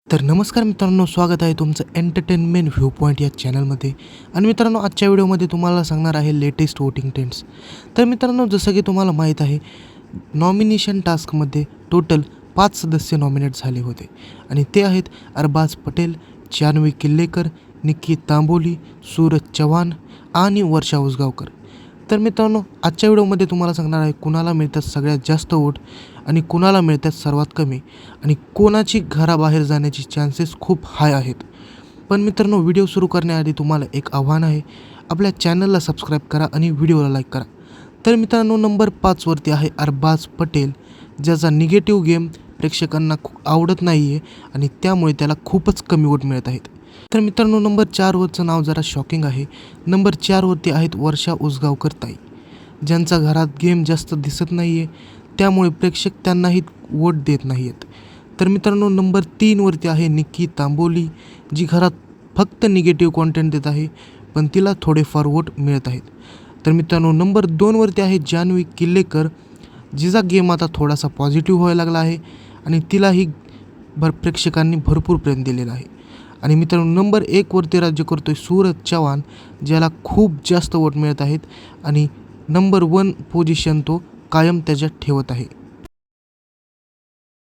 तर नमस्कार मित्रांनो, स्वागत आहे तुमचं एंटरटेनमेंट व्ह्यू पॉईंट या चॅनलमध्ये. आणि मित्रांनो, आजच्या व्हिडिओमध्ये तुम्हाला सांगणार आहे लेटेस्ट वोटिंग ट्रेंड्स. तर मित्रांनो, जसं की तुम्हाला माहीत आहे, नॉमिनेशन टास्कमध्ये टोटल 5 सदस्य नॉमिनेट झाले होते आणि ते आहेत अरबाज पटेल, जान्हवी किल्लेकर, निक्की तांबोली, सूरज चव्हाण आणि वर्षा उसगावकर. तर मित्रांनो, आजच्या व्हिडिओमध्ये तुम्हाला सांगणार आहे कुणाला मिळतात सगळ्यात जास्त वोट आणि कुणाला मिळतात सर्वात कमी आणि कोणाची घराबाहेर जाण्याची चान्सेस खूप हाय आहेत. पण मित्रांनो, व्हिडिओ सुरू करण्याआधी तुम्हाला एक आव्हान आहे, आपल्या चॅनलला सबस्क्राईब करा आणि व्हिडिओला लाईक करा. तर मित्रांनो, नंबर 5वरती आहे अरबाज पटेल, ज्याचा निगेटिव्ह गेम प्रेक्षकांना खूप आवडत नाही आहे आणि त्यामुळे त्याला खूपच कमी वोट मिळत आहेत. तर मित्रांनो, नंबर 4वरचं नाव जरा शॉकिंग आहे. नंबर 4वरती आहेत वर्षा उसगावकर ताई, ज्यांचा घरात गेम जास्त दिसत नाही आहे, त्यामुळे प्रेक्षक त्यांनाही वोट देत नाही आहेत. तर मित्रांनो, नंबर 3वरती आहे निक्की तांबोली, जी घरात फक्त निगेटिव्ह कॉन्टेंट देत आहे, पण तिला थोडेफार वोट मिळत आहेत. तर मित्रांनो, नंबर 2वरती आहे जान्हवी किल्लेकर, जिचा गेम आता थोडासा पॉझिटिव्ह व्हायला लागला आहे आणि तिलाही प्रेक्षकांनी भरपूर प्रेम दिलेलं आहे. आणि मित्रांनो, नंबर 1वरती राज्य करतो आहे सूरज चव्हाण, ज्याला खूप जास्त वोट मिळत आहेत आणि नंबर 1 पोझिशन तो कायम त्याच्यात ठेवत आहे.